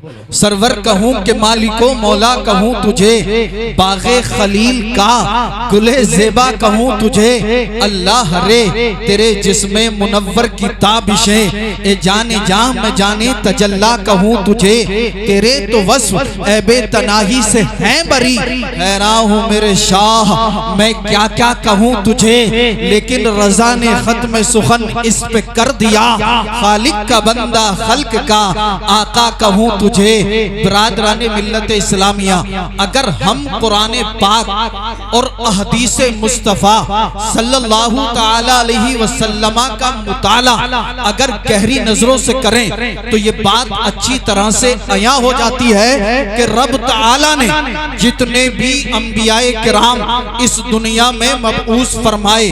Server कहूँ के मालिको मौला कहूँ तुझे, बागे खलील का गुले जेबा कहूँ तुझे। अल्लाह रे तेरे जिस्मे मुनव्वर की ताबिशें, ए जाने जा मैं जाने तजल्ला कहूँ तुझे। तेरे तो वस्फ ऐबे तनाही से हैं बरी, हैरान हूँ मेरे शाह मैं क्या क्या कहूँ तुझे। लेकिन रजा ने खत्म सुखन इस पे कर दिया, खालिक का बंदा खल्क का आका कहूँ तुझे। बरादराने मिल्लत इस्लामिया, अगर हम कुरान पाक और अहदीस मुस्तफ़ा सल्लल्लाहु ताला अलैहि वसल्लम का मुताला अगर गहरी नजरों से करें तो ये बात अच्छी तरह से अया हो जाती है कि रब ताला ने जितने भी अंबियाए किराम इस दुनिया में मबऊस फरमाए,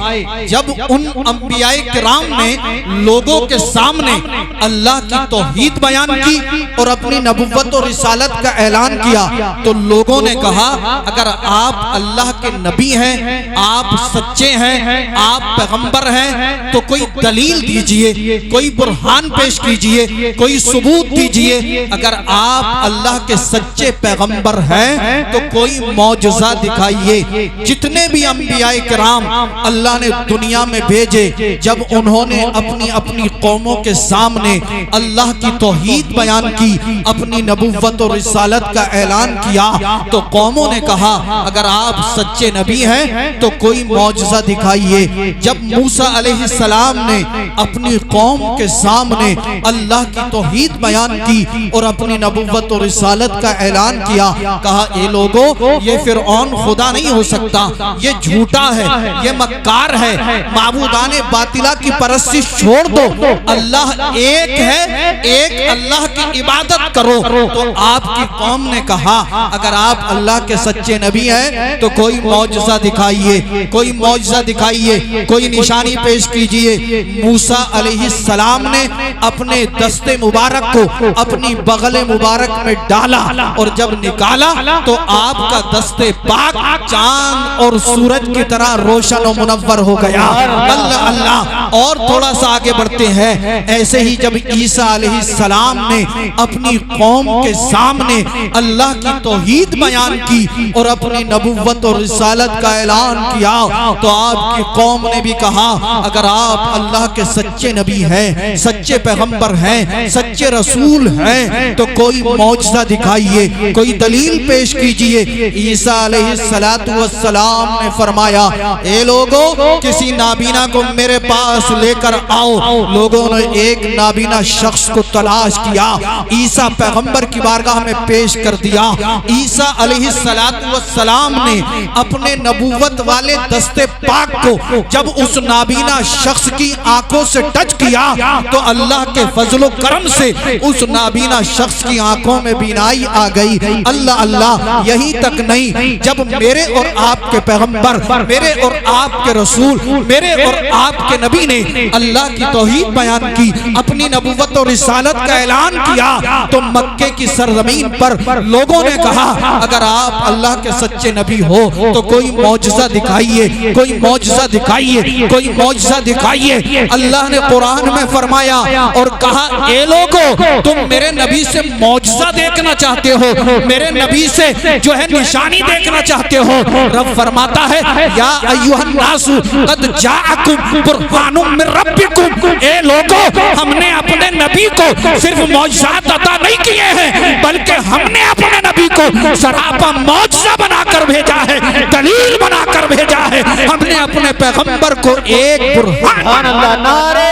जब उन अंबियाए किराम ने लोगों के सामने अल्लाह की तौहीद बयान की और अपनी नबुव्वत और रिसालत का ऐलान किया तो लोगों ने कहा अगर आप अल्लाह के नबी हैं, आप सच्चे हैं, आप पैगंबर हैं तो कोई दलील दीजिए, कोई बुरहान पेश कीजिए, कोई सबूत दीजिए। अगर आप अल्लाह के सच्चे पैगंबर हैं तो कोई मौजज़ा दिखाइए। जितने भी अंबियाए किराम अल्लाह ने दुनिया में भेजे, जब उन्होंने अपनी अपनी कौमों के सामने अल्लाह की तौहीद बयान की, अपनी नबुव्वत और रिसालत का ऐलान किया तो कौमों ने कहा अगर आप सच्चे नबी हैं तो कोई मौजज़ा दिखाइए। जब मूसा अलैहिस्सलाम ने अपनी कौम के सामने अल्लाह की तौहीद बयान की और अपनी नबुव्वत और रिसालत का ऐलान किया, कहा ए लोगों ये फिरऔन खुदा नहीं हो सकता, ये झूठा है, ये मक्कार है, माबूदाने बातिला की परस्तिश छोड़ दो, अल्लाह एक है, एक अल्लाह की इबादत करो। तो आपकी कौम ने कहा अगर आप अल्लाह के सच्चे नबी हैं तो कोई मौजज़ा दिखाइए, कोई मौजज़ा दिखाइए, कोई निशानी पेश कीजिए। मूसा अलैहिस्सलाम ने अपने दस्ते मुबारक को अपनी बगले मुबारक में डाला और जब निकाला तो आपका दस्ते पाक चांद और सूरज की तरह रोशन और मुनव्वर हो गया। अल्लाह अल्लाह। और थोड़ा सा आगे बढ़ते हैं, ऐसे ही जब ईसा अलैहिस्सलाम ने अपनी कौम के सामने अल्लाह की तौहीद बयान की और अपनी नबुव्वत और रिसालत का ऐलान किया तो आपकी कौम ने भी कहा अगर आप अल्लाह के सच्चे नबी हैं, सच्चे पैगंबर हैं, सच्चे रसूल हैं तो कोई मौजज़ा दिखाइए, कोई दलील पेश कीजिए। ईसा अलैहिस्सलातु वस्सलाम ने फरमाया ए लोगों किसी नाबीना को मेरे पास लेकर आओ। लोगों ने एक नाबीना शख्स को तलाश किया, ईसा पैगंबर की बारगाह में पेश कर दिया। ईसा अलैहिस्सलातु वस्सलाम ने अपने नबुव्वत वाले दस्ते पाक को जब उस नाबीना शख्स की आंखों से टच किया तो अल्लाह के फजलो करम से उस नाबीना शख्स की आंखों में बीनाई आ गई। अल्लाह अल्लाह। यही तक नहीं, जब मेरे और आपके पैगंबर, मेरे और आपके रसूल, मेरे और आपके नबी ने अल्लाह की तौहीद बयान की, अपनी नबुव्वत और रिसालत का ऐलान किया तो मक्के की सरजमीन पर लोगों ने कहा अगर आप अल्लाह के सच्चे नबी हो तो कोई मौजज़ा दिखाइए, कोई मौजज़ा दिखाइए, कोई मौजज़ा दिखाइए। अल्लाह ने कुरान में फरमाया और कहा ए लोगों तुम मेरे नबी से मौजज़ा देखना चाहते हो, मेरे नबी से जो है निशानी देखना चाहते हो। रब फरमाता है या अय्युहन नासु कद जाअकुम बुरहानुम मिन रब्बिकुम। ए लोगों हमने अपने नबी को सिर्फ मौजज़ात अता नहीं किए हैं बल्कि हमने अपने नबी को सरापा मौजज़ा बनाकर भेजा है, दलील बनाकर भेजा है। हमने अपने पैगंबर को एक बुरहान। अल्लाह। नारे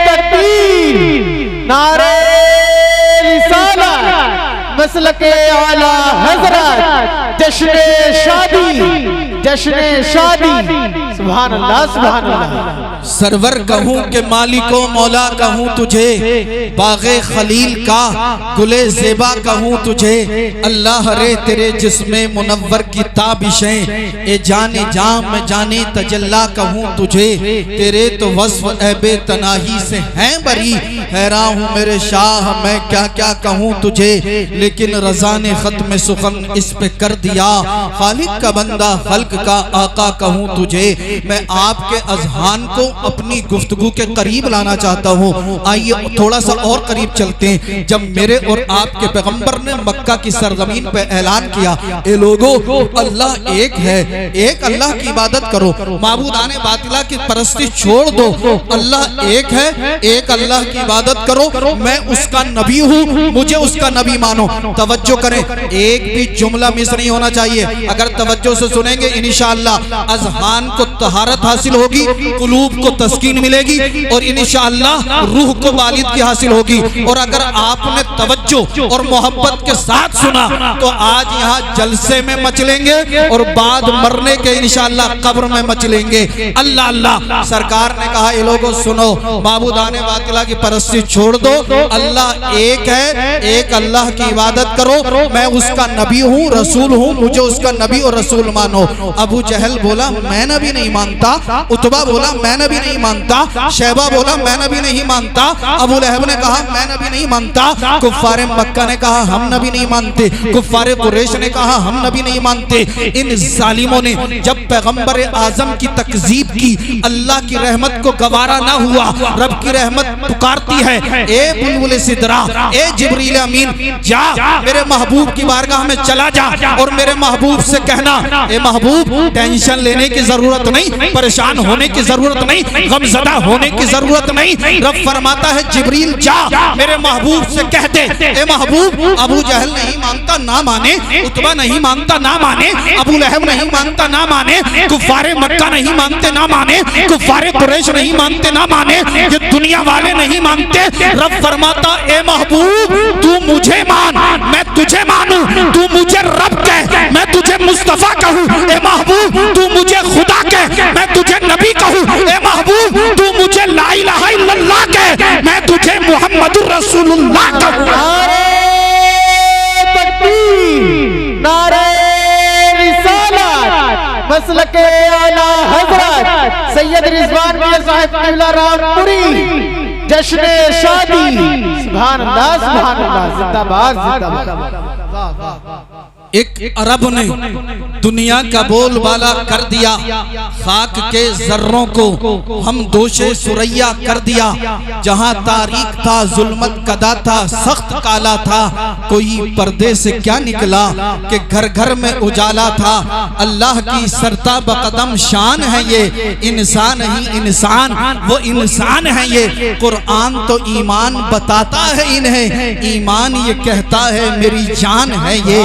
तकबीर, नारे रिसालत, मसलके आला हज़रत, जश्न शादी, जश्न शादी। सुभान अल्लाह, सुभान अल्लाह। सरवर कहूँ के मालिको मौला कहूँ तुझे, बागे खलील का गुले ज़ेबा कहूँ तुझे। अल्लाह रे तेरे जिस्मे मुनव्वर की ताबिशें, ए जाने जा मैं जाने तजल्ला कहूँ तुझे। तेरे तो वस्फ ऐबे तनाही से हैं बरी, हैरान हूँ मेरे शाह मैं क्या क्या कहूँ तुझे। लेकिन रज़ा ने खत्म सुखन इस पे कर दिया, खालिक का बंदा खल्क का आका कहूँ तुझे, मैं आपके अजहान को अपनी गुफ्तगू के करीब लाना चाहता हूँ। आइए थोड़ा सा और करीब चलते हैं। जब मेरे और आपके पैगंबर ने मक्का की सरजमीन पे ऐलान किया, ए लोगो अल्लाह एक है, एक अल्लाह की इबादत करो, माबूदाने बातिला की परस्ती छोड़ दो, अल्लाह एक है, एक अल्लाह की इबादत करो, मैं उसका नबी हूँ, मुझे उसका नबी मानो। तवज्जो करें, एक भी जुमला मिस नहीं होना चाहिए। अगर तवज्जो से सुनेंगे इंशाअल्लाह अज़हान को तहारत हासिल होगी, कुलूब को तस्कीन मिलेगी और इंशाअल्लाह रूह को बालिद की हासिल होगी। और अगर आपने तवज्जो और मोहब्बत के साथ सुना तो आज यहाँ जलसे में मचलेंगे और बाद मरने के इंशाअल्लाह कब्र में मचलेंगे। अल्लाह अल्लाह। सरकार ने कहा ये लोगों सुनो, माबूदाने बातिला की परस्ती छोड़ दो, अल्लाह एक है, एक अल्लाह की इबादत करो, मैं उसका नबी हूँ, रसूल हूँ, मुझे उसका नबी और रसूल मानो। अबू जहल बोला मैं नबी नहीं मानता, उतबा बोला मैं नबी नहीं मानता, शैबा बोला मैं नबी नहीं मानता, अबू लहब ने कहा मैं नबी नहीं मानता, कुफ्फारे मक्का ने कहा हम नबी नहीं मानते, कुफ्फारे कुरैश ने कहा हम नबी नहीं मानते। इन जालिमों ने जब पैगंबर आजम की तकजीब की, अल्लाह की रहमत को गवारा ना हुआ, रब की रहमत पुकारती है, ए बुलबुल सिदरा, ए जिब्रील अमीन, जा मेरे महबूब की बारगाह में चला जा और मेरे महबूब से कहना, ए महबूब टेंशन लेने की जरूरत नहीं, परेशान होने की जरूरत नहीं, गमज़दा होने की जरूरत नहीं। रब फरमाता है जिब्रील जा मेरे महबूब से कह दे, ए महबूब अबू जहल नहीं मानता ना माने, उतबा नहीं मानता ना माने, अबू लहब नहीं मानता ना माने, कुफ्फारे मक्का नहीं मानते ना माने, कुफ्फारे कुरैश नहीं मानते ना माने, ये दुनिया वाले नहीं मानते। रब फरमाता ए महबूब तू मुझे मान, मैं तुझे मानूं, तू मुझे रब कह, मैं तुझे मुस्तफा कहूं, ए महबूब तू मुझे खुदा कह, मैं तुझे नबी कहूं, ए महबूब तू मुझे ला इलाहा इल्लल्लाह कह, मैं तुझे मुहम्मदुर रसूलुल्लाह कहूं। नारे तकबीर, नारे रिसालत, मसलके आला हजरत सैयद रिजवान मियां साहिब क़िबला रामपुरी, जश्न शादी। सुभान अल्लाह, सुभान अल्लाह, जिंदाबाद जिंदाबाद। एक अरब ने दुनिया का बोलबाला कर दिया, खाक के जर्रों को हम दोषे सुरैया कर दिया, जहां तारीख था जुल्मत कदा था, सख्त काला था, कोई पर्दे से क्या निकला कि घर घर में उजाला था। अल्लाह की सरता बकदम शान है ये, इंसान ही इंसान वो इंसान है ये। कुरान तो ईमान बताता है इन्हें, ईमान ये कहता है मेरी जान है ये।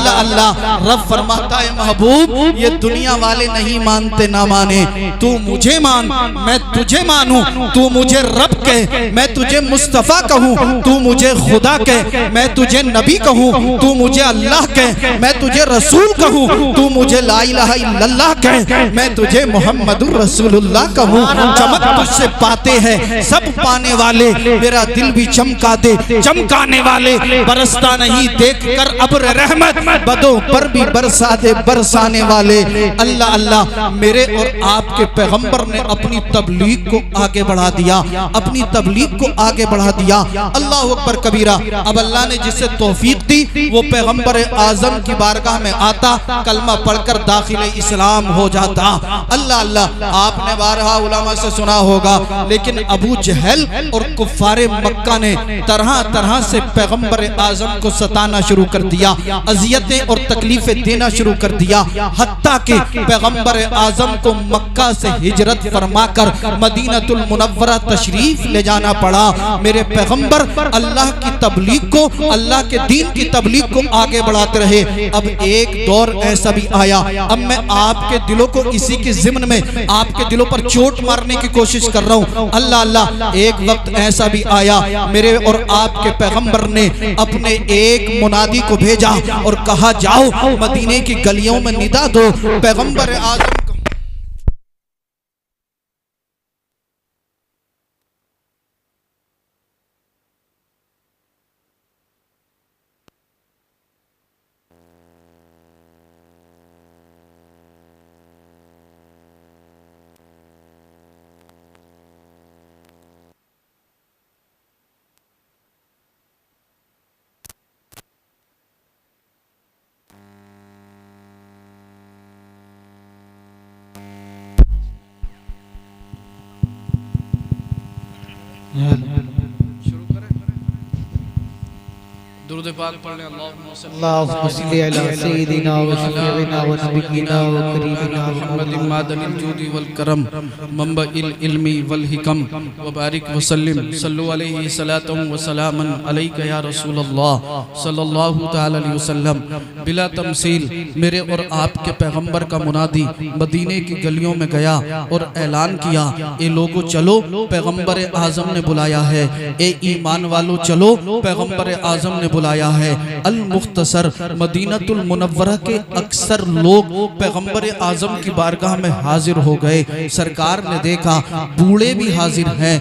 अल्लाह अल्लाह। रब फरमाता है महबूब ये दुनिया वाले नहीं मानते ना माने, तू मुझे मान मैं तुझे मानूं, तू मुझे रब कह मैं तुझे मुस्तफा कहूं, तू मुझे खुदा कह मैं तुझे नबी कहूं, तू मुझे अल्लाह कह मैं तुझे रसूल कहूं, तू मुझे ला इलाहा इल्लल्लाह कह मैं तुझे मुहम्मदुर रसूलुल्लाह कहूं। चमक तुझसे पाते हैं सब पाने वाले, मेरा दिल भी चमका दे चमकाने वाले, बरसता नहीं देख कर अब्र रहमत, बदों पर भी बरसा दे बरसाने वाले। अल्लाह अल्लाह। मेरे और आपके पैगंबर ने अपनी तबलीग को आगे बढ़ा दिया, अपनी तबलीग को आगे बढ़ा दिया। अल्लाह अकबर कबीरा। अब अल्लाह ने जिसे तौफीक दी वो पैगंबर आजम की बारगाह में आता, कलमा पढ़कर दाखिल इस्लाम हो जाता। अल्लाह अल्लाह। आपने बारहा उलमा से सुना होगा, लेकिन अबू जहल और कुफ्फारे मक्का ने तरह तरह से पैगंबर आजम को सताना शुरू कर दिया, अजियतें और तकलीफें देना शुरू कर दिया, हत्ता के पैगंबर आजम को मक्का से हिजरत फरमाकर मदीनतुल मुनव्वरा तशरीफ ले जाना पड़ा। मेरे पैगंबर अल्लाह की तबलीग को, अल्लाह के दीन की तबलीग को आगे बढ़ाते रहे। अब एक दौर ऐसा भी आया, अब मैं आपके दिलों को इसी के ज़िम्न में आपके दिलों पर चोट मारने की कोशिश कर रहा हूँ। अल्लाह अल्लाह। एक वक्त ऐसा भी आया, मेरे और आपके पैगंबर ने अपने एक मुनादी को भेजा और कहा जाओ मदीने की गलियों में निदा दो, पैगंबर आजम दुरूद पाक पढ़ने अल्लाहुम्मा सल्ली अला सय्यिदिना व शफीइना व नबिय्यिना व करीमिना मुहम्मदिन मादनिल जूदी वल करम मंबइल इल्मी वल हिकम व बारिक व सल्लिम सल्लु अलैहि सलातु व सलामन अलैका या रसूलल्लाह सल्लल्लाहु तआला अलैहि वसल्लम। बिला तमसील मेरे और आपके पैगंबर का मुनादी मदीने की गलियों में गया और ऐलान किया, ए लोगो चलो पैगंबर आजम ने बुलाया है, ए ईमान वालों चलो पैगंबर आजम ने बुलाया है। अल मुख्तसर मदीनतुल मुनव्वरा के अक्सर लोग पैगंबर आजम की बारगाह में हाजिर हो गए। सरकार ने देखा बूढ़े भी हाजिर हैं,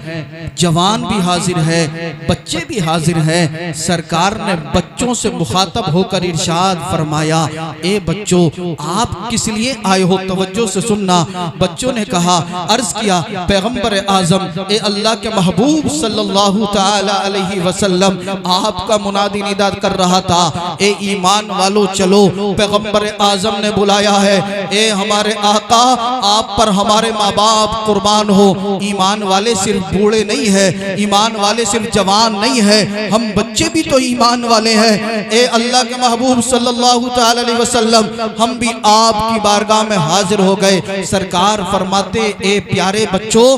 जवान भी हाजिर है, बच्चे भी हाजिर हैं। सरकार ने बच्चों से मुखातब होकर इरशाद फरमाया, ए बच्चों आप किस लिए आए हो, तवज्जो से सुनना। बच्चों ने कहा, अर्ज किया पैगंबर आजम ए अल्लाह के महबूब सल्लल्लाहु तआला अलैहि वसल्लम आपका मुनादी निदा कर रहा था, ए ईमान वालों चलो पैगंबर आजम ने बुलाया है। ए हमारे आका आप पर हमारे माँ बाप कुर्बान हो। ईमान वाले सिर्फ बूढ़े नहीं है, ईमान वाले सिर्फ जवान नहीं है, हम बच्चे भी तो ईमान वाले हैं। ए अल्लाह के महबूब सल्लल्लाहु तआला अलैहि वसल्लम हम भी आपकी बारगाह में हाजिर हो गए। सरकार फरमाते, ए प्यारे बच्चों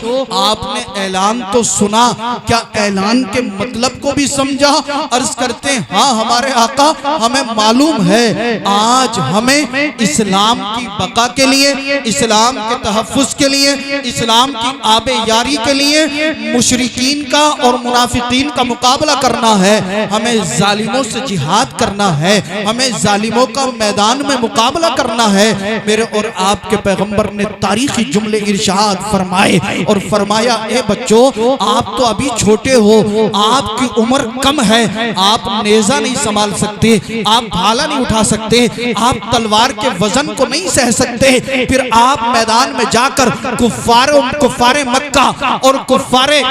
आपने ऐलान तो सुना, क्या ऐलान के मतलब को भी समझा? अर्ज करते हाँ हमारे आका हमें मालूम है आज हमें इस्लाम की बका के लिए, इस्लाम के तहफ्फुज के लिए, इस्लाम की आबे यारी के लिए मुशरिकीन का और मुनाफिकीन का मुकाबला करना है, हमें जालिमों से जिहाद करना है, हमें जालिमों का मैदान में मुकाबला करना है। मेरे और आपके पैगंबर ने तारीखी जुमले इरशाद फरमाए और फरमाया, ए बच्चों आप तो अभी छोटे हो, आपकी उम्र कम है, आप नेजा नहीं संभाल सकते, आप भाला नहीं उठा सकते, आप तलवार के वजन को नहीं सह सकते, फिर आप मैदान में जाकर कुफ्फारे मक्का और कुफ्फारे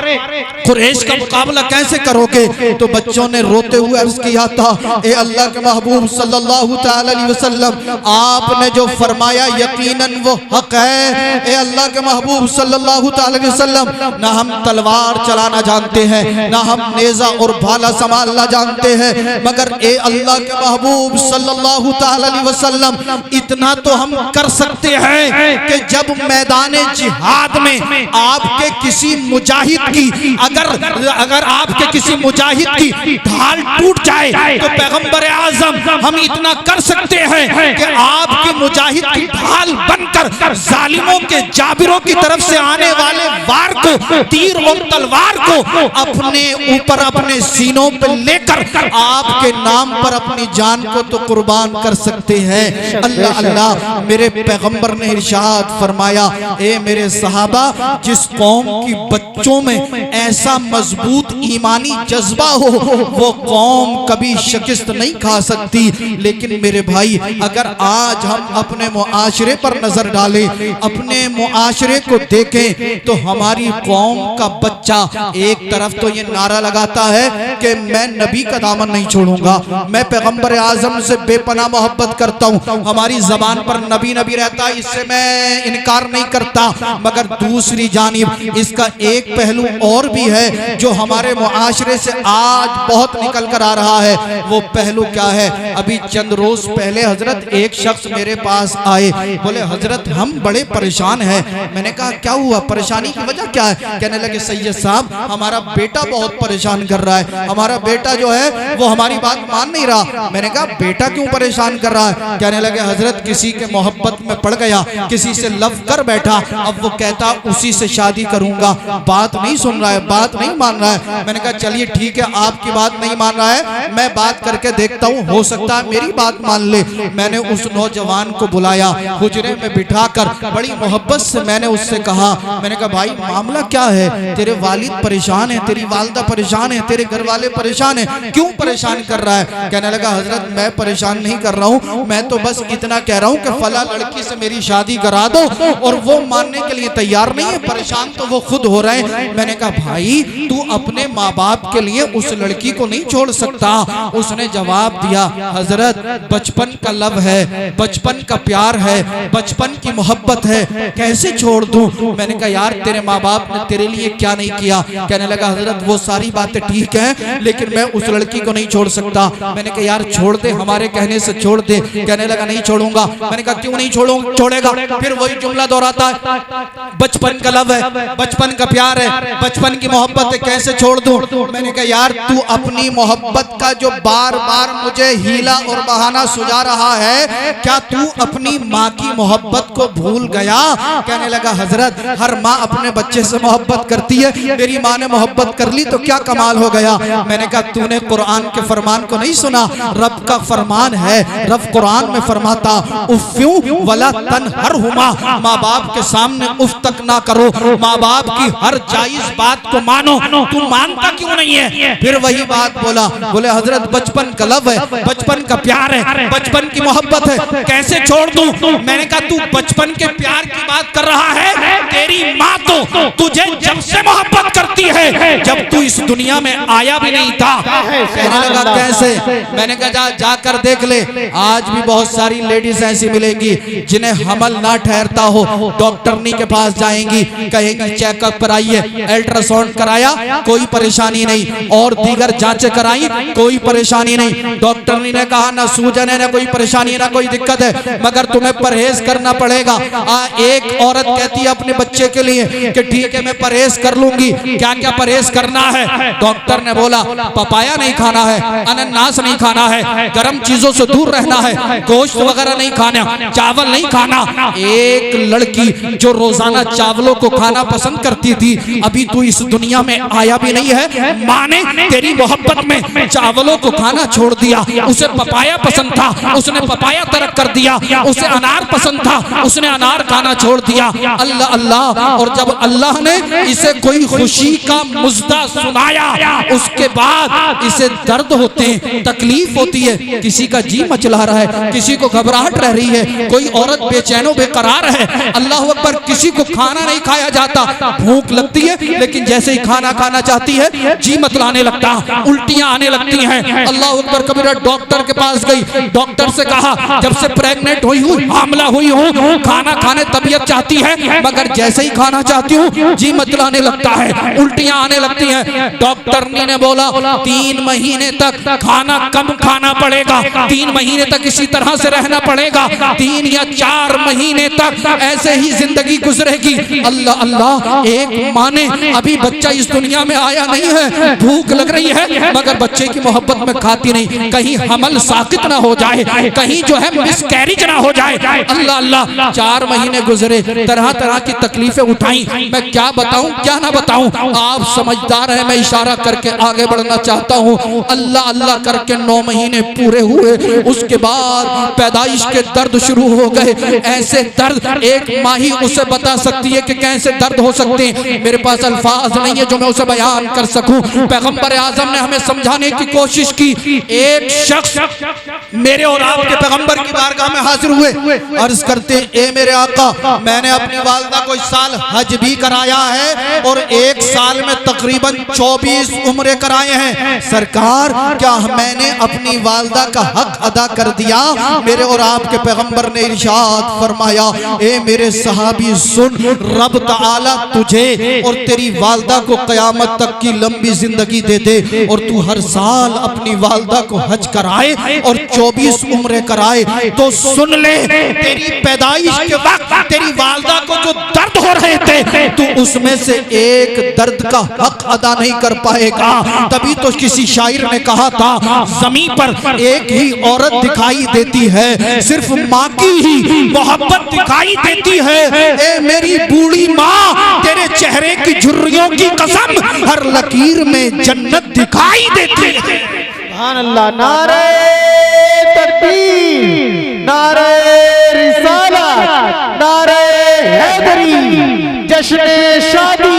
कुरैश का मुकाबला कैसे करोगे? तो बच्चों ने रोते हुए अर्ज किया था, ए अल्लाह के महबूब सल्लल्लाहु तआला अलैहि वसल्लम आपने जो फरमाया यकीनन वो हक है। ए अल्लाह के महबूब सल्लल्लाहु तआला अलैहि वसल्लम ना हम तलवार चलाना जानते हैं, ना हम नेजा और भाला संभालना जानते हैं, मगर ए अल्लाह के महबूब सल्लल्लाहु तआला अलैहि वसल्लम इतना तो हम कर सकते हैं कि जब मैदान जिहाद में आपके किसी मुजाहिद की अगर आपके किसी मुजाहिद की ढाल टूट जाए तो पैगंबर आजम हम इतना कर सकते हैं कि आपके मुजाहिद की ढाल बनकर जालिमों के जाबिरों की तरफ से आने वाले वार को, तीर और तलवार को अपने ऊपर अपने सीनों पर लेकर आपके नाम पर अपनी जान को तो कुर्बान कर सकते हैं। अल्लाह अल्लाह मेरे पैगंबर ने इरशाद फरमाया, ए मेरे सहाबा जिस कौम की बच्चों में ऐसा मजबूत ईमानी जज्बा हो वो कौम कभी शिकस्त नहीं खा सकती। लेकिन मेरे भाई अगर आज हम अपने मुआशरे पर नजर डालें, अपने मुआशरे को देखें तो हमारी कौम का बच्चा एक तरफ तो ये नारा लगाता है कि मैं नबी का दामन नहीं छोड़ूंगा, मैं पैगंबर आजम से बेपनाह मोहब्बत करता हूँ, हमारी जबान पर नबी नबी रहता है, इससे मैं इनकार नहीं करता। मगर दूसरी जानिब इसका एक पहलू और भी है जो हमारे मुआशरे से आज बहुत निकल कर आ रहा है। वो पहलू क्या है? अभी चंद रोज पहले हजरत एक शख्स मेरे पास आए, बोले हजरत हम बड़े परेशान हैं। मैंने कहा क्या हुआ, परेशानी की वजह क्या है? कहने लगे सैयद साहब हमारा बेटा बहुत परेशान कर रहा है, हमारा बेटा जो है वो हमारी बात मान नहीं रहा। मैंने कहा बेटा क्यों परेशान कर रहा है? कहने लगे हजरत किसी के मोहब्बत में पड़ गया, किसी से लव कर बैठा, अब वो कहता उसी से शादी करूंगा, बात नहीं सुन रहा है, बात नहीं मान रहा है। मैंने कहा चलिए ठीक है, आपकी बात नहीं मान रहा है, मैं बात करके देखता हूँ, हो सकता है मेरी बात मान ले। मैंने उस नौजवान को बुलाया, हुजरे में बिठाकर बड़ी मोहब्बत से मैंने उससे कहा, मैंने कहा भाई मामला क्या है? तेरे वालिद परेशान है, तेरी वालिदा परेशान है, तेरे घर वाले परेशान है, क्यों परेशान कर रहा है? कहने लगा हजरत मैं परेशान नहीं कर रहा हूँ, मैं तो बस इतना कह रहा हूँ कि फला लड़की से मेरी शादी करा दो, और वो मानने के लिए तैयार नहीं है, परेशान तो वो खुद हो रहे हैं। मैंने कहा भाई तू अपने माँ बाप के लिए उस लड़की को नहीं छोड़ सकता। उसने जवाब दिया हजरत बचपन का लव है, बचपन का प्यार है, बचपन की मोहब्बत है, कैसे छोड़ दूं? मैंने कहा यार तेरे माँ बाप ने तेरे लिए क्या नहीं किया। कहने लगा हजरत वो सारी बातें ठीक हैं लेकिन मैं उस लड़की को नहीं छोड़ सकता। मैंने कहा यार छोड़ दे, हमारे कहने से छोड़ दे। कहने लगा नहीं छोड़ूंगा। मैंने कहा क्यों नहीं छोड़ेगा? फिर वही जुमला दोहराता है, बचपन का लव है, बचपन का प्यार है, बचपन की मोहब्बत है, कैसे छोड़ दूं? मैंने कहा यार तू अपनी मोहब्बत का जो बार बार मुझे हीला और बहाना सुझा रहा है, क्या तू अपनी माँ की मोहब्बत को भूल गया? कहने लगा हजरत हर माँ अपने बच्चे से मोहब्बत करती है, मेरी माँ ने मोहब्बत कर ली तो क्या कमाल हो गया? मैंने कहा तूने कुरान के फरमान को नहीं सुना? रब का फरमान है, रब कुरान में फरमाता उफ़्यू वला तनहरहुमा, माँ बाप के सामने उफ तक ना करो, माँ बाप की हर जायज बात को मानो। तू मानता क्यों नहीं है? फिर वही बात बोला, बोले हजरत बचपन का लव है, बचपन का प्यार है, बचपन की मोहब्बत है, कैसे छोड़ दूं? मैंने कहा तू बचपन के प्यार की बात कर रहा है, तेरी माँ तो तुझे जब से मोहब्बत करती है जब तू इस दुनिया में आया भी नहीं था। कहने लगा कैसे? मैंने कहा जाकर देख ले, आज भी बहुत सारी लेडीज ऐसी मिलेंगी जिन्हें हमल ना ठहरता हो, डॉक्टरनी के पास जाएंगी, कहेंगी चेकअप कराइए, अल्ट्रासाउंड कराया कोई परेशानी नहीं, और दीगर जांचें कराई कोई परेशानी नहीं, डॉक्टरनी ने कहा ना सूजन है ना कोई परेशानी ना कोई दिक्कत है, मगर तुम्हें परहेज करना पड़ेगा। एक औरत कहती है अपने बच्चे के लिए कि ठीक है मैं परहेज कर लूंगी, क्या क्या परहेज करना है? डॉक्टर ने बोला पपाया नहीं खाना है, अनानास नहीं खाना है, गर्म चीजों से दूर रहना है, गोश्त वगैरह नहीं खाना, चावल नहीं खाना। एक लड़की जो रोजाना चावलों को खाना पसंद करती थी, अभी तू इस दुनिया में आया भी नहीं है, माँ ने तेरी मोहब्बत में चावलों को खाना छोड़ दिया। उसे पपाया पसंद था, उसने पपाया तर्क कर दिया, उसे अनार पसंद था, उसने अनार खाना छोड़ दिया। अल्लाह अल्लाह। और जब अल्लाह ने इसे कोई खुशी का मुज्दा सुनाया, उसके बाद इसे दर्द होते हैं, तकलीफ होती है, किसी का जी मचला रहा है, किसी को घबराहट रह रही है, कोई औरत बेचैनो बेकरार है, अल्लाह अकबर, किसी को खाना नहीं खाया जाता, भूख लगती है लेकिन जैसे ही खाना खाना चाहती है जी मतलाने लगता, उल्टियां आने लगती हैं। अल्लाह अकबर। कबीरा डॉक्टर के पास गई, डॉक्टर से कहा जब से प्रेग्नेंट हुई हूँ, हामला हुई हूँ, खाना खाने तबीयत चाहती है मगर जैसे ही खाना चाहती हूँ जी मतलाने लगता है, उल्टियां आने लगती हैं। डॉक्टरनी ने बोला 3 महीने तक खाना कम खाना पड़ेगा, 3 महीने तक इसी तरह से रहना पड़ेगा, 3 या 4 महीने तक ऐसे ही जिंदगी गुजरेगी। अल्लाह अल्लाह। एक माँ ने अभी बच्चा इस दुनिया में आया नहीं है, भूख लग रही है मगर बच्चे की मोहब्बत में खाती नहीं, कहीं हमल साकित ना हो जाए, कहीं जो है मिसकैरेज ना हो जाए। अल्लाह अल्लाह। 4 महीने गुजरे, तरह तरह की तकलीफें उठाई, मैं क्या बताऊं क्या ना बताऊं, आप समझदार हैं, मैं इशारा करके आगे बढ़ना चाहता हूं। अल्लाह अल्लाह करके 9 महीने पूरे हुए, उसके बाद पैदाइश के दर्द शुरू हो गए। ऐसे दर्द एक माँ ही उसे बता सकती है कि कैसे दर्द हो सकते हैं, मेरे पास अल्फाज नहीं है जो मैं उसे बयान कर सकूं। पैगंबर आजम ने हमें समझाने की कोशिश की। एक शख्स मेरे और आपके पैगंबर की बारगाह में हाजिर हुए, अर्ज करते ए मेरे आका, मैंने अपनी वालदा को इस साल हज भी कराया है और 1 साल में तकरीबन 24 उम्रे कराए हैं, सरकार क्या मैंने अपनी वालदा का हक अदा कर दिया? मेरे और आपके पैगंबर ने इरशाद फरमाया, ए मेरे सहाबी सुन, रब ताला तुझे और तेरी वालदा को क़यामत तक की लंबी जिंदगी दे दे और तू हर साल अपनी वालदा को हज कराए और 24 उम्रे कराए, तो सुन ले, तेरी पैदाइश के वक्त तेरी वालदा को जो दर्द हो रहे थे तू उसमें से एक दर्द का हक अदा नहीं कर पाएगा। तभी तो किसी शायर ने कहा था, ज़मीन पर एक ही औरत दिखाई देती है, सिर्फ माँ की ही मोहब्बत दिखाई देती है। ए मेरी बूढ़ी माँ, तेरे चेहरे की झुर्रियों की कसम, हर लकीर में जन्नत दिखाई देती है। सुभान अल्लाह। नारे तकबीर, नारे रिसालत, नारे हैदरी, जश्न शादी।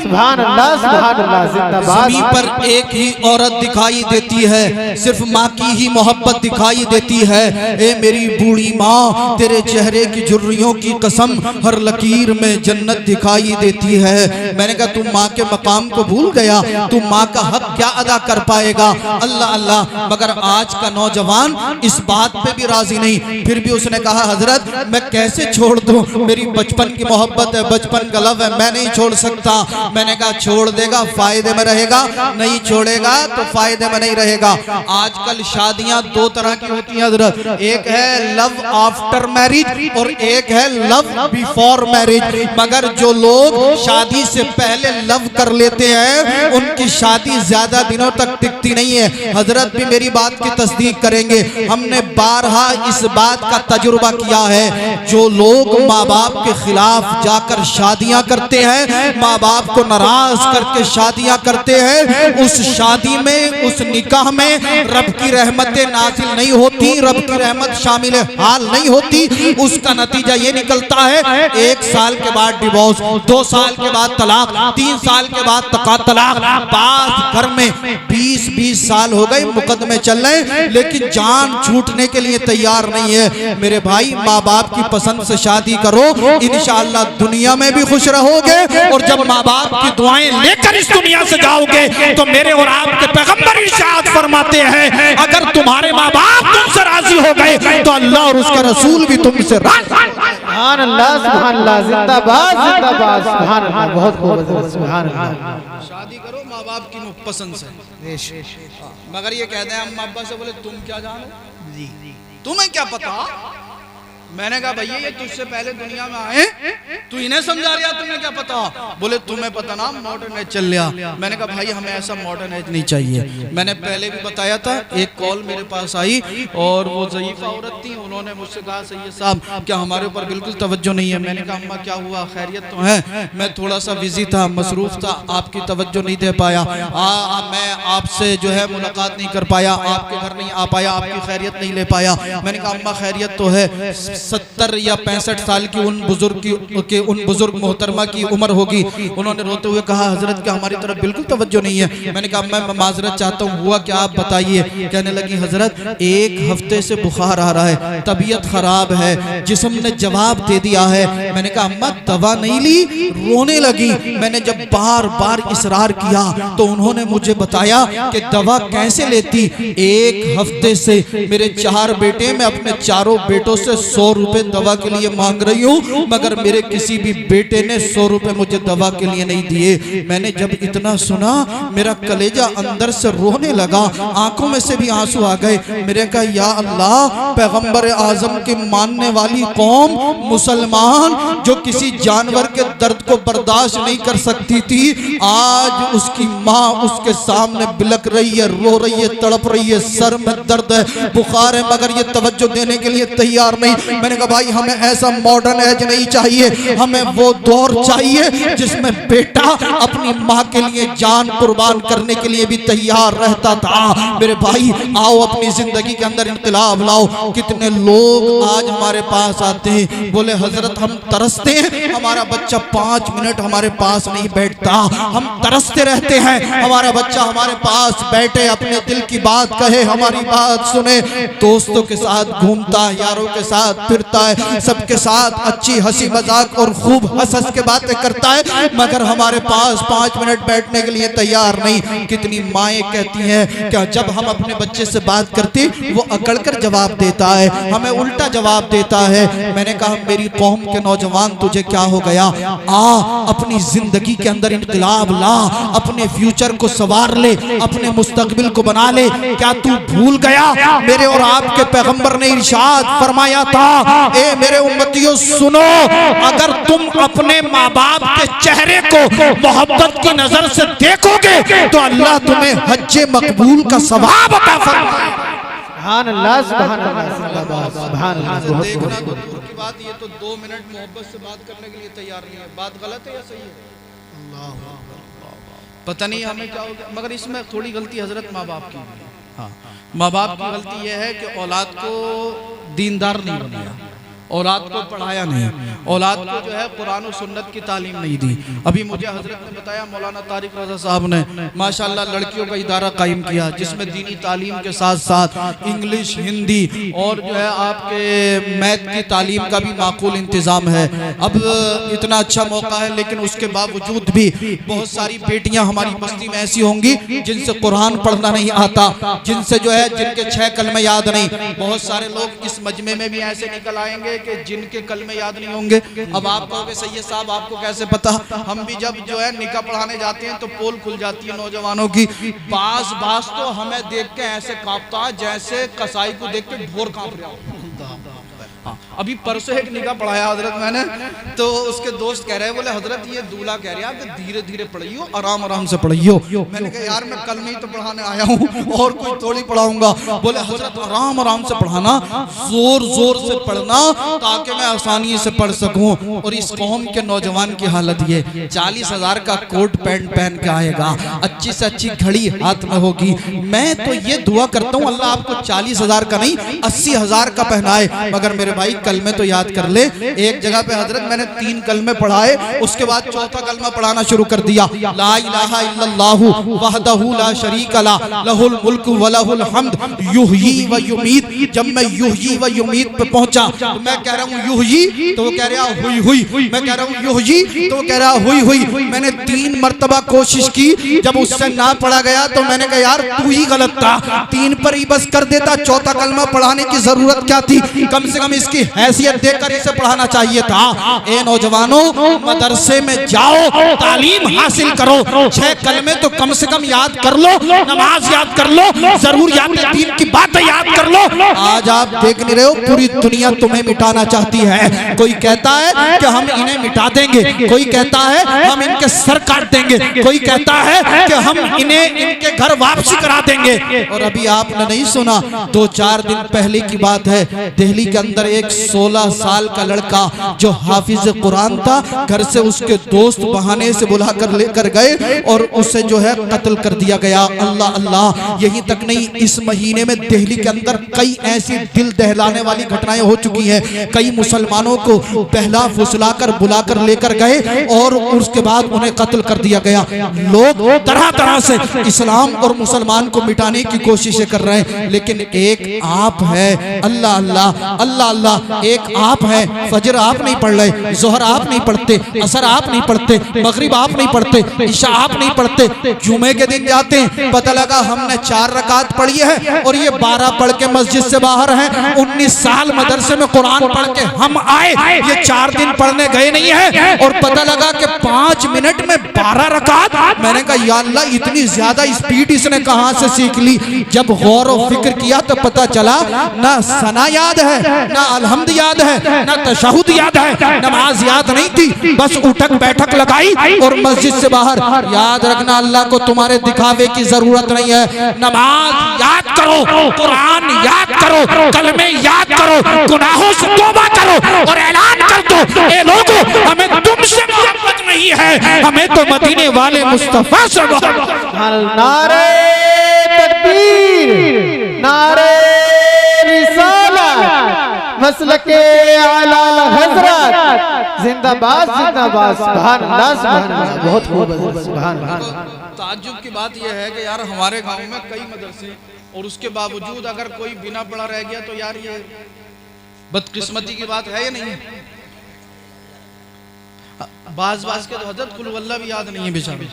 सुभान अल्लाह, सुभान अल्लाह। जिंदाबाद। ज़मीन पर एक ही औरत दिखाई देती देती है, सिर्फ माँ की ही मोहब्बत दिखाई देती है। ए मेरी बूढ़ी माँ, तेरे चेहरे की झुर्रियों की कसम, हर लकीर में जन्नत दिखाई देती है। मैंने कहा तू माँ के मकाम को भूल गया, तू माँ का हक क्या अदा कर पाएगा? अल्लाह अल्लाह। मगर आज का नौजवान इस बात पे भी राजी नहीं। फिर भी उसने कहा हजरत मैं कैसे छोड़ दूं, मेरी बचपन की मोहब्बत है, बचपन का लव है, मैं नहीं छोड़ सकता। मैंने कहा छोड़ देगा फायदे में रहेगा, नहीं छोड़ेगा तो फायदे में नहीं रहेगा। आजकल शादियां दो तरह की होती हैं हजरत, एक है लव आफ्टर मैरिज और एक है लव बिफोर मैरिज। मगर जो लोग शादी से पहले लव कर लेते हैं उनकी शादी ज्यादा दिनों तक टिकती नहीं है। हजरत भी मेरी बात की तस्दीक करेंगे, हमने बारहा इस बात का तजुर्बा किया है। जो लोग माँ बाप के खिलाफ जाकर शादियां करते हैं, माँ बाप को नाराज करके शादियां करते हैं, उस शादी में, उस निकाह में रब की रहमतें नाजिल नहीं होती, रब की रहमत शामिल हाल नहीं होती। उसका नतीजा ये निकलता है 1 साल के बाद डिवोर्स, 2 साल के बाद तलाक, 3 साल के बाद तलाक। बात घर में 20-20 साल हो गए, मुकदमे चल रहे, लेकिन जान छूटने के लिए तैयार नहीं है। मेरे भाई माँ बाप की पसंद से शादी करो, इंशाअल्लाह दुनिया में भी खुश रहोगे, और जब माँ बाप की दुआएं लेकर इस दुनिया से जाओगे तो मेरे और आपके पैगंबर इरशाद फरमाते हैं अगर तुम्हारे माँ बाप तुमसे राजी हो गए तो अल्लाह और उसका रसूल भी तुमसे राजी। सुभान अल्लाह, सुभान अल्लाह, जिंदाबाद जिंदाबाद, सुभान अल्लाह, बहुत खूब, सुभान अल्लाह। शादी करो माँ बाप की पसंद से, मगर ये कहते हैं अम्मा अब्बा से, बोले तुम क्या जानो जी, तुम्हें क्या पता। मैंने कहा भैया ये तुझसे पहले दुनिया में आए, तू इन्हें समझा रहा, तुम्हें क्या पता। बोले तुम्हें पता ना मॉडर्न एज चल रहा। मैंने कहा भाई हमें ऐसा मॉडर्न एज नहीं चाहिए। मैंने पहले भी बताया था, एक कॉल मेरे पास आई और वो ज़ईफ़ा औरत थी, उन्होंने मुझसे कहा सैयद साहब क्या हमारे ऊपर बिल्कुल तवज्जो नहीं है। मैंने कहा अम्मा क्या हुआ, खैरियत तो है, मैं थोड़ा सा बिजी था, मसरूफ था, आपकी तवज्जो नहीं दे पाया, मैं आपसे जो है मुलाकात नहीं कर पाया, आपके घर नहीं आ पाया, आपकी खैरियत नहीं ले पाया। मैंने कहा अम्मा खैरियत तो है, 70 या 65 साल की उन बुजुर्ग मोहतरमा की उम्र होगी। उन्होंने रोते हुए कहा हजरत क्या हमारी तरफ बिल्कुल तवज्जो नहीं है। मैंने कहा मैं माजरत चाहता हूँ, हुआ क्या आप बताइए। कहने लगी हजरत 1 हफ्ते से बुखार आ रहा है, तबीयत खराब है, जिस्म ने जवाब दे दिया है। मैंने कहा अम्मा दवा नहीं ली, रोने लगी। मैंने जब बार बार इसरार किया तो उन्होंने मुझे बताया कि दवा कैसे लेती। 1 हफ्ते से मेरे 4 बेटे, मैं अपने चारों बेटों से 100 रुपए दवा के लिए मांग रही हूँ, मगर मेरे किसी भी बेटे ने 100 रुपए मुझे दवा के लिए नहीं दिए। मैंने जब इतना सुना मेरा कलेजा अंदर से रोने लगा, आंखों में से भी आंसू आ गए। मेरे कहा या अल्लाह, पैगंबर आजम के मानने वाली कौम मुसलमान जो किसी जानवर के दर्द को बर्दाश्त नहीं कर सकती थी, आज उसकी माँ उसके सामने बिलक रही है, रो रही है, तड़प रही है, सर में दर्द है, बुखार है, मगर ये तवज्जो देने के लिए तैयार नहीं। मैंने कहा भाई हमें ऐसा मॉडर्न एज नहीं चाहिए, हमें वो दौर चाहिए जिसमें बेटा अपनी माँ के लिए जान कुर्बान करने के लिए भी तैयार रहता था। मेरे भाई आओ अपनी जिंदगी के अंदर इनकलाब लाओ। कितने लोग आज हमारे पास आते हैं, बोले हजरत हम तरसते हैं, हमारा बच्चा 5 मिनट हमारे पास नहीं बैठता, हम तरसते रहते हैं हमारा बच्चा हमारे पास बैठे, अपने दिल की बात कहे, हमारी बात सुने। दोस्तों के साथ घूमता है, यारों के साथ फिरता है, सबके साथ अच्छी हंसी मजाक और खूब हंस हंस के बातें करता है, मगर हमारे पास 5 मिनट बैठने के लिए तैयार नहीं। कितनी माएँ कहती हैं क्या जब हम अपने बच्चे से बात करते वो अकड़ कर जवाब देता है, हमें उल्टा जवाब देता है। मैंने कहा मेरी कौम के नौजवान तुझे क्या हो गया, आ अपनी जिंदगी के अंदर इनकलाब ला, अपने फ्यूचर को संवार ले, अपने मुस्तकबिल को बना ले। क्या तू भूल गया मेरे और आपके पैगंबर ने इरशाद फरमाया था, ए मेरे उम्मतियों सुनो, अगर तुम अपने माँ बाप के चेहरे को मोहब्बत की नजर से देखोगे तो अल्लाह तुम्हें हज्जे मकबूल का सवाब अता फरमाएगा। सुभान अल्लाह, सुभान अल्लाह, सुभान अल्लाह। देखना तो दूर की बात, ये तो 2 मिनट मोहब्बत से बात करने के लिए तैयार नहीं है। बात गलत है या सही है? पता नहीं हमें क्या हो गया, मगर इसमें थोड़ी गलती हजरत माँ बाप की। हाँ, माँ बाप की गलती यह है कि औलाद को दीनदार नहीं बनाया, औलाद को पढ़ाया नहीं, औलाद को जो है कुरान और सुन्नत की तालीम नहीं दी। अभी मुझे हजरत ने बताया मौलाना तारिक रज़ा साहब ने माशाल्लाह लड़कियों का इदारा कायम किया जिसमें दीनी तालीम के साथ साथ इंग्लिश, हिंदी और जो है आपके मैथ की तालीम का भी माकूल इंतज़ाम है। अब इतना अच्छा मौका है, लेकिन उसके बावजूद भी बहुत सारी बेटियां हमारी बस्ती में ऐसी होंगी जिनसे कुरान पढ़ना नहीं आता, जिनसे जो है जिनके 6 कलमे याद नहीं। बहुत सारे लोग इस मजमे में भी ऐसे निकल आएंगे कि जिनके कलमे याद नहीं होंगे। अब आप कहोगे सैयद साहब आपको कैसे पता? हम भी जब जो है निकाह पढ़ाने जाते हैं तो पोल खुल जाती है नौजवानों की। बास तो हमें देख के ऐसे कांपता है जैसे कसाई को देख के ढोर कांप रहा हो। अभी परसों एक निकाह पढ़ाया हजरत मैंने, तो उसके दोस्त कह रहे हैं, बोले हजरत ये दूल्हा कह रहा है कि धीरे धीरे पढ़ियो, आराम आराम से पढ़ियो। मैंने कहा यार मैं कल में ही तो पढ़ाने आया हूँ और कोई थोड़ी पढ़ाऊंगा। बोले हजरत आराम आराम से पढ़ाना, जोर जोर से पढ़ना ताकि मैं आसानी से पढ़ सकूं। और इस कौम के नौजवान की हालत ये 40,000 का कोट पैंट पहन के आएगा, अच्छी से अच्छी घड़ी हाथ में होगी। मैं तो ये दुआ करता हूँ अल्लाह आपको 40,000 का नहीं 80,000 का पहनाए, मगर मेरे भाई कलमे तो याद कर ले। एक जगह पे हजरत मैंने 3 कलमे पढ़ाए, उसके बाद चौथा कलमा पढ़ाना शुरू कर दिया, ला इलाहा इल्लल्लाहु वहदहु ला शरीका ला लहुल मुल्कु व लहुल हम्द युहयी व युमीत। जब मैं युहयी व युमीत पे पहुंचा तो मैं कह रहा हूँ युहयी, तो वो कह रहा हुई हुई। मैं कह रहा हूँ युहयी, तो वो कह रहा हुई हुई। मैंने 3 मर्तबा कोशिश की, जब उससे ना पढ़ा गया तो मैंने कहा यार तू ही गलत था, 3 पर ही बस कर देता, चौथा कलमा पढ़ाने की जरूरत क्या थी? कम से कम इसकी हैसियत देखकर इसे पढ़ाना चाहिए था। ए नौजवानों, मदरसे में जाओ, तालीम हासिल करो, 6 कलमे तो कम से कम याद कर लो, नमाज याद कर लो, जरूरियात दीन की बातें याद कर लो। आज आप देख नहीं रहे हो पूरी दुनिया तुम्हें मिटाना चाहती है। कोई कहता है कि हम इन्हें मिटा देंगे, कोई कहता है हम इनके सर काट देंगे, कोई कहता है कि हम इन्हें इनके घर वापसी करा देंगे। और अभी आपने नहीं सुना, 2-4 दिन पहले की बात है, दिल्ली के अंदर एक 16 साल का लड़का जो हाफिज कुरान था, घर से उसके दोस्त बहाने से बुला कर लेकर गए और उसे जो है कत्ल कर दिया गया। अल्लाह अल्लाह। यही तक नहीं, इस महीने में दिल्ली के अंदर कई ऐसी दिल दहलाने वाली घटनाएं हो चुकी हैं। कई मुसलमानों को बहला फुसला कर बुला कर लेकर गए और उसके बाद उन्हें कत्ल कर दिया गया। लोग तरह तरह से इस्लाम और मुसलमान को मिटाने की कोशिशें कर रहे हैं, लेकिन एक आप है, अल्लाह अल्लाह अल्लाह अल्लाह, एक आप है। फजर आप नहीं पढ़ रहे, जोहर आप नहीं पढ़ते, असर आप नहीं पढ़ते, मगरिब आप नहीं पढ़ते, ईशा आप नहीं पढ़ते। जुमे के दिन जाते हैं, पता लगा हमने 4 रकात पढ़ी है और ये 12 पढ़ के मस्जिद से बाहर हैं। 19 साल मदरसे में कुरान पढ़ के हम आए, ये 4 दिन पढ़ने गए नहीं है और पता लगा कि 5 मिनट में 12 रकात। मैंने कहा या अल्लाह, इतनी ज्यादा स्पीड इसने कहां से सीख ली? जब गौर और फिक्र किया तो पता चला ना सना याद है, ना अलहम्द याद है, ना तशहुद याद है, नमाज याद नहीं थी, बस उठक बैठक लगाई और मस्जिद से बाहर। याद रखना, अल्लाह को तुम्हारे दिखावे की जरूरत नहीं है। नमाज याद करो, कुरान याद करो, कलमे याद करो, गुनाहों से तौबा करो और ऐलान कर दो, ए लोगों, हमें तुमसे मोहब्बत नहीं है, हमें तो मदीने वाले मुस्तफा से मोहब्बत। नारे तकबीर, नारे रिसालत, मसलके आला हजरत, जिंदाबाद जिंदाबाद, सुभान अल्लाह सुभान अल्लाह। बहुत खूब, सुभान अल्लाह। ताज्जुब की बात यह है कि यार हमारे गांव में कई मदरसे और उसके बावजूद अगर कोई बिना पढ़ा रह गया तो यार ये बदकिस्मती की बात है या नहीं? बाज के तो हजरत कुल वल्लाह भी याद नहीं है बेचारे।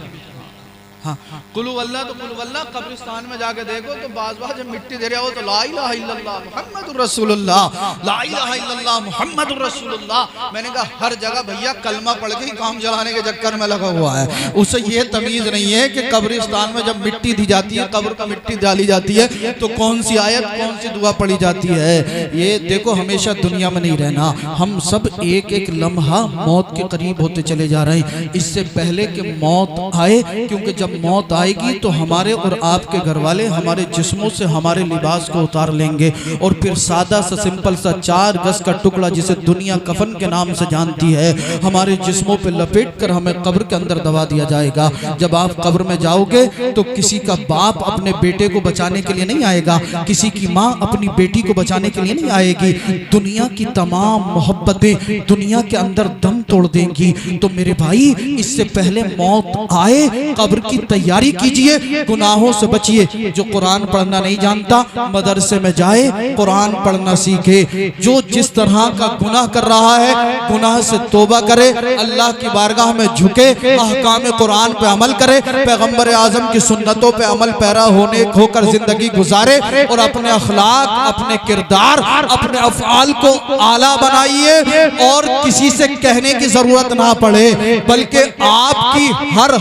हाँ, कुल वल्लाह तो कुल वल्लाह कब्रिस्तान में जाके देखो तो बाज जब मिट्टी दे रहा हो तो ला इलाहा इल्लल्लाह मुहम्मदुर रसूलुल्लाह, ला इलाहा इल्लल्लाह मुहम्मदुर रसूलुल्लाह। मैंने कहा हर जगह भैया कलमा पढ़ के ही काम चलाने के चक्कर में लगा हुआ है। उसे ये तमीज नहीं है कि कब्रिस्तान में जब मिट्टी दी जाती है, कब्र का मिट्टी डाली जाती है तो कौन सी आयत कौन सी दुआ पढ़ी जाती है। ये देखो, हमेशा दुनिया में नहीं रहना, हम सब एक एक लम्हा मौत के करीब होते चले जा रहे हैं। इससे पहले कि मौत आए, क्योंकि जब जब मौत आएगी तो हमारे और आपके घर वाले हमारे जिस्मों से हमारे लिबास को उतार लेंगे और फिर सादा सा सिंपल सा 4 गज का टुकड़ा जिसे दुनिया कफन के नाम से जानती है हमारे जिस्मों पे लपेट कर हमें कब्र के अंदर दबा दिया जाएगा। जब आप कब्र में जाओगे तो किसी का बाप अपने बेटे को बचाने के लिए नहीं आएगा, किसी की माँ अपनी बेटी को बचाने के लिए नहीं आएगी। दुनिया की तमाम मोहब्बतें दुनिया के अंदर दम तोड़ देंगी। तो मेरे भाई इससे पहले मौत आए कब्र की तैयारी कीजिए, गुनाहों से बचिए। जो कुरान पढ़ना नहीं जानता मदरसे में जाए, कुरान पढ़ना सीखे। जो जिस तरह का गुनाह कर रहा है गुनाह से तौबा करे, अल्लाह की बारगाह में झुके, अहकाम कुरान पे अमल करे, पैगंबर आजम की सुन्नतों पे अमल पैरा होकर जिंदगी गुजारे और अपने अखलाक, अपने किरदार, अपने अफ़आल को आला बनाइए और किसी से कहने की जरूरत ना पड़े, बल्कि आपकी हर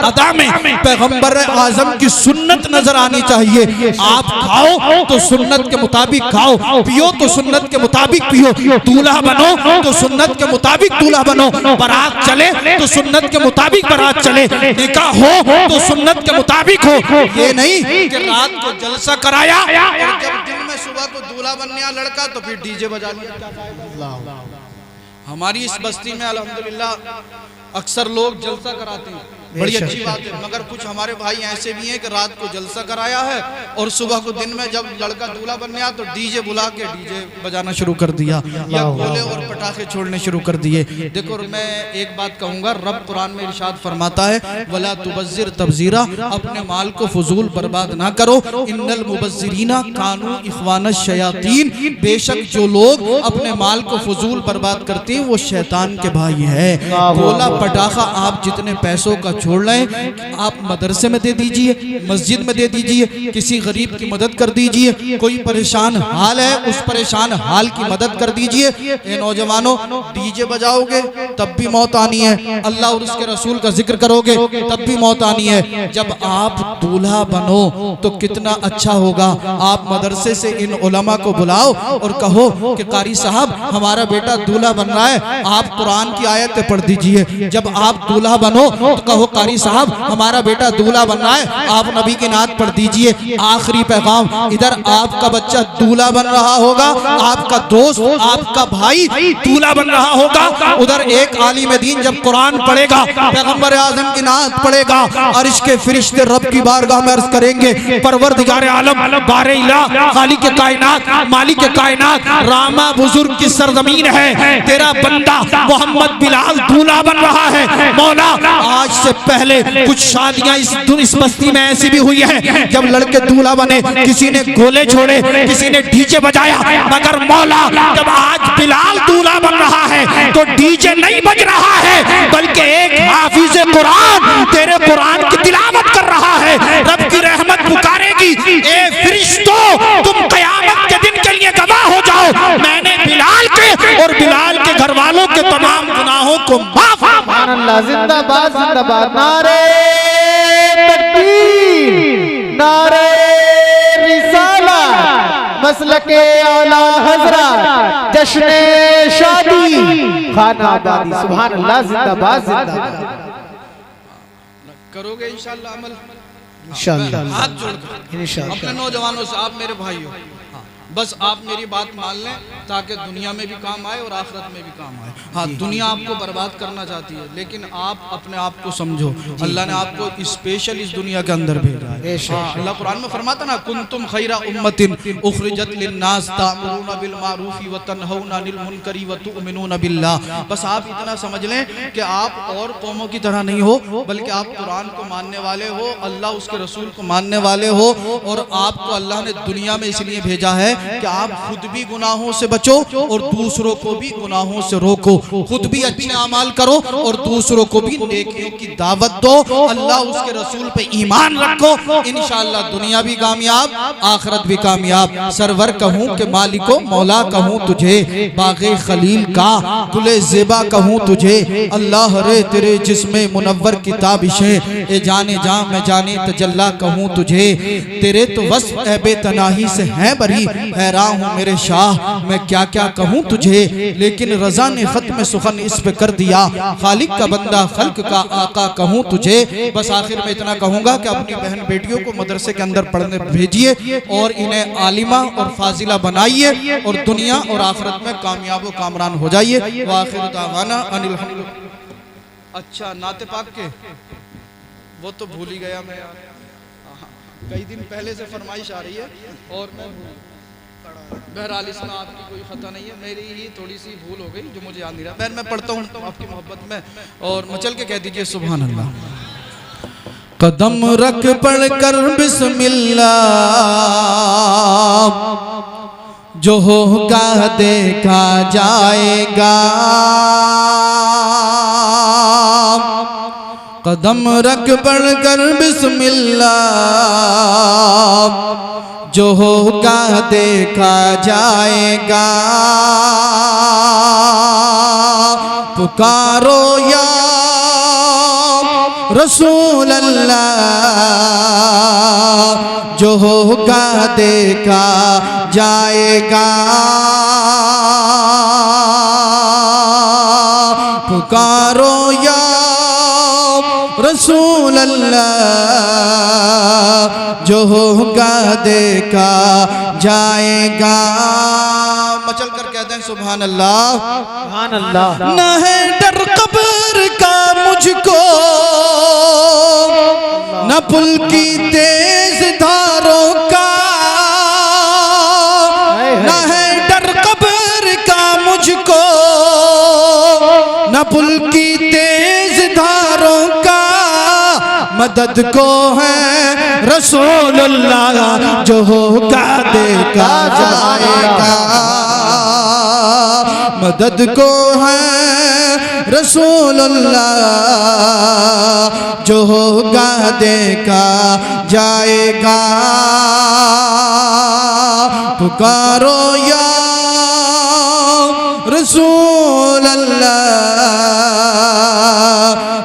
अदा में पैगंबर आजम की सुन्नत नजर आनी चाहिए। आप खाओ तो सुन्नत के मुताबिक खाओ, पियो तो सुन्नत के मुताबिक पियो, दूल्हा बनो तो सुन्नत के मुताबिक दूल्हा बनो, बारात चले तो सुन्नत के मुताबिक बारात चले, निकाह हो तो सुन्नत के मुताबिक हो। ये नहीं कि रात को जलसा कराया और जब दिन में सुबह को दूल्हा बन गया लड़का तो फिर डीजे बजा लिया। हमारी इस बस्ती में अल्हम्दुलिल्लाह अक्सर लोग जलसा कराते हैं, बड़ी अच्छी बात है, मगर कुछ हमारे भाई ऐसे भी हैं कि रात को जलसा कराया है और सुबह को दिन में जब लड़का दूल्हा बन गया तो डीजे बुला के डीजे बजाना शुरू कर दिया या गोले और पटाखे छोड़ने शुरू कर दिए। देखो मैं एक बात कहूँगा, रब कुरान में इरशाद फरमाता है वला तुबज्जिर तबजीरा, अपने माल को फजूल बर्बाद ना करो, इन्नल मुबज्जिरीना कानू इख्वानश शयातीन, बेशक जो लोग अपने माल को फजूल बर्बाद करते हैं वो शैतान के भाई है। गोला पटाखा आप जितने पैसों का छोड़ लें, आप मदरसे में दे दीजिए, मस्जिद में दे दीजिए, किसी गरीब की मदद कर दीजिए, कोई परेशान हाल है उस परेशान हाल की मदद कर दीजिए। ये नौजवानों डीजे बजाओगे तब भी मौत आनी है, अल्लाह और उसके रसूल का जिक्र करोगे तब भी मौत आनी है। जब आप दूल्हा बनो तो कितना अच्छा होगा, आप मदरसे से इन उलमा को बुलाओ और कहो कि कारी साहब हमारा बेटा दूल्हा बन रहा है, आप कुरान की आयतें पढ़ दीजिए। जब आप दूल्हा बनो तो कहो कारी साहब हमारा बेटा दूल्हा बन रहा है, आप नबी की नात पढ़ दीजिए। आखिरी पैगाम, इधर आपका बच्चा दूल्हा बन रहा होगा, आपका दोस्त आपका भाई दूल्हा बन रहा होगा, उधर एक आलिम दीन जब कुरान पढ़ेगा, पैगंबर आजम की नात पढ़ेगा, अर्श के फरिश्ते रब की बारगाह में अर्ज करेंगे परवरदिगार आलम बारे इलाह खालिक के कायनात मालिक के कायनात रामा बुजुर्ग की सरजमीन है, तेरा बंदा मोहम्मद बिलाल दूल्हा बन रहा है। मौला आज से पहले कुछ शादियां इस बस्ती में ऐसी भी हुई है जब लड़के दूल्हा बने किसी ने गोले छोड़े, किसी ने डीजे बजाया, मगर मौला जब आज बिलाल दूल्हा बन रहा है तो डीजे नहीं बज रहा है, बल्कि एक हाफिज कुरान तेरे कुरान की तिलावत कर रहा है। रब की रहमत पुकारेगी, ए फरिश्तों तुम क़यामत के दिन के लिए गवाह हो जाओ, मैंने बिलाल के और बिलाल के घर वालों के तमाम गुनाहों को माफ। जिंदाबाद जिंदाबाद, नारे तकबीर, नारे रिसालत, मसलके आला हज़रत, जश्ने शादी खाना आबादी, सुभान अल्लाह, जिंदाबाद जिंदाबाद। करोगे इंशाअल्लाह अमल, इंशाअल्लाह हाथ जोड़कर इंशाअल्लाह। अपने नौजवानों से, आप मेरे भाई हो, बस आप मेरी बात मान लें ताकि दुनिया में भी काम आए और आखिरत में भी काम आए। हाँ, दुनिया आपको बर्बाद करना चाहती है लेकिन आप अपने आप को समझो, अल्लाह ने आपको स्पेशल इस दुनिया के अंदर भेजा है। अल्लाह कुरान में फरमाता ना, कुंतुम खैरा उम्मतिन उखरिजत लिन्नास तामुरूना बिल मारूफी व तनहौना अनिल मुनकरी व तुमिनूना बिल्लाह। बस आप इतना समझ लें कि आप और कौमों की तरह नहीं हो, बल्कि आप कुरान को मानने वाले हो, अल्लाह उसके रसूल को मानने वाले हो, और आपको अल्लाह ने दुनिया में इसलिए भेजा है कि आप खुद भी गुनाहों से बचो और दूसरों को भी गुनाहों से रोको, खुद भी अच्छे अमाल करो और दूसरों को भी नेकियों की दावत दो, अल्लाह उसके रसूल पे ईमान रखो, इंशाअल्लाह दुनिया भी कामयाब आखिरत भी कामयाब। सरवर कहूँ के मालिको मौला कहूँ तुझे, बागे खलील का गुले ज़ेबा कहूँ तुझे, अल्लाह रे तेरे जिस्मे मुनव्वर की ताबिशें, ए जाने जा मैं जाने तजल्ला कहूँ तुझे, तेरे तो वस्फ ए बेतनाही से हैं बरी, हैरान हूँ मेरे शाह मैं क्या क्या कहूँ तुझे, लेकिन रज़ा ने खत्म खत्म सुखन इस पे कर दिया, खालिक का बंदा खल्क का आका कहूँ तुझे। बस आखिर में इतना कहूँगा कि अपनी बहन बेटियों को मदरसे के अंदर पढ़ने भेजिए और इन्हें आलिमा और फाजिला बनाइए और दुनिया और आखिरत में कामयाब व कामरान हो जाइए। वाखिर दावाना अनिल हम्दुलिल्लाह। अच्छा नाते पाक के वो तो भूल ही गया मैं, कई दिन पहले से फरमाइश आ रही है और मैं बहरहाल इसमें आपकी कोई खता नहीं है, मेरी ही थोड़ी सी भूल हो गई जो मुझे याद नहीं रहा। बहन मैं पढ़ता हूँ आपकी मोहब्बत में और मचल के कह दीजिए सुभान अल्लाह। कदम रख पढ़कर बिस्मिल्लाह, जो होगा देखा जाएगा। कदम रख पढ़कर बिस्मिल्लाह, जो होगा देखा जाएगा। पुकारो या रसूल अल्लाह, जो होगा देखा जाएगा। पुकारो या रसूल अल्लाह, जो होगा देखा जाएगा। मचल कर कहते हैं सुभान अल्लाह सुभान अल्लाह। न है डर कब्र का मुझको, न पुल की तेज धारों का। न है डर कब्र का मुझको, न पुल की तेज धारों का। मदद को है रसूलुल्लाह, जो होगा देखा जाएगा। मदद को है रसूलुल्लाह, जो होगा देखा जाएगा। पुकारो या रसूल अल्लाह,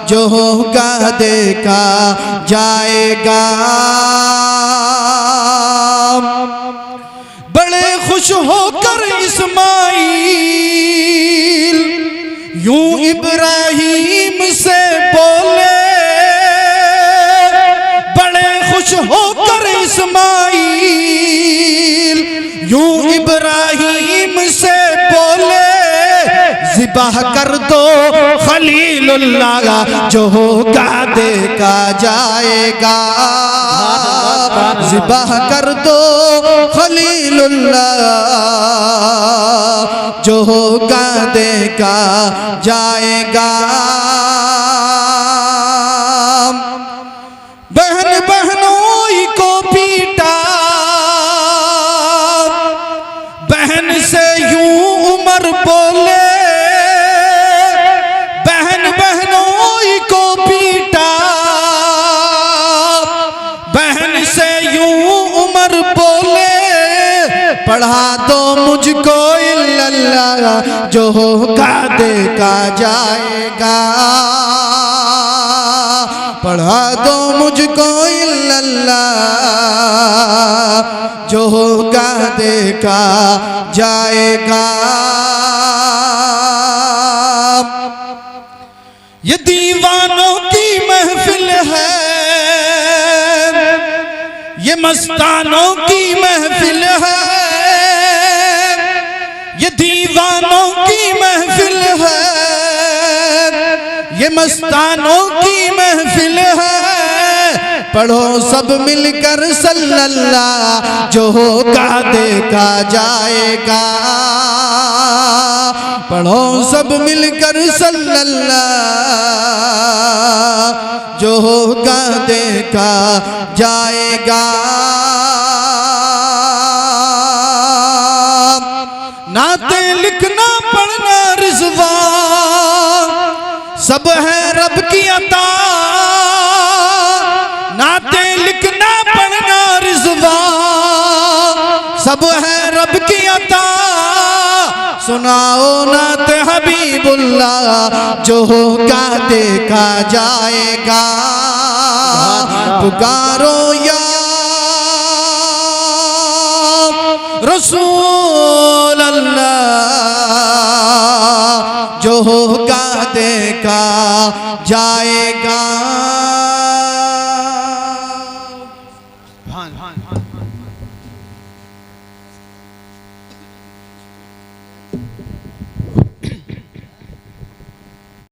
जो होगा देखा जाएगा। बड़े खुश होकर इस्माइल यूं इब्राहिम से बोले। बड़े खुश होकर इस्माइल यूं इब्राहिम से बोले। ज़िबाह कर दो खलीलुल्लाह, जो होगा देखा जाएगा। ज़िबाह कर दो खलीलुल्लाह, जो होगा देखा जाएगा। बहन बहनों को पीटा, बहन से यूं उमर बोले। बहन बहनों को पीटा, बहन से यूं उमर बोले। पढ़ा दो मुझको इल्लल्लाह, जो होगा देखा जाएगा। पढ़ा दो मुझको इल्लल्लाह, जो होगा देखा जाएगा। ये दीवानों की महफिल है, ये मस्तानों की महफिल है। ये दीवानों की महफिल है, ये मस्तानों की महफिल है। पढ़ो सब मिलकर सल्लल्लाह, जो होगा देखा जाएगा। पढ़ो सब मिलकर सल्लल्लाह, जो होगा देखा जाएगा। नाते लिखना पढ़ना रिज़वा, सब है रब की अता। नाते लिखना पढ़ना रिज़वा, सब है रब की अता। सुनाओ नात हबीबुल्लाह, जो होगा देखा जाएगा। पुकारो या रसूल अल्लाह, जो जो होगा देखा जाएगा।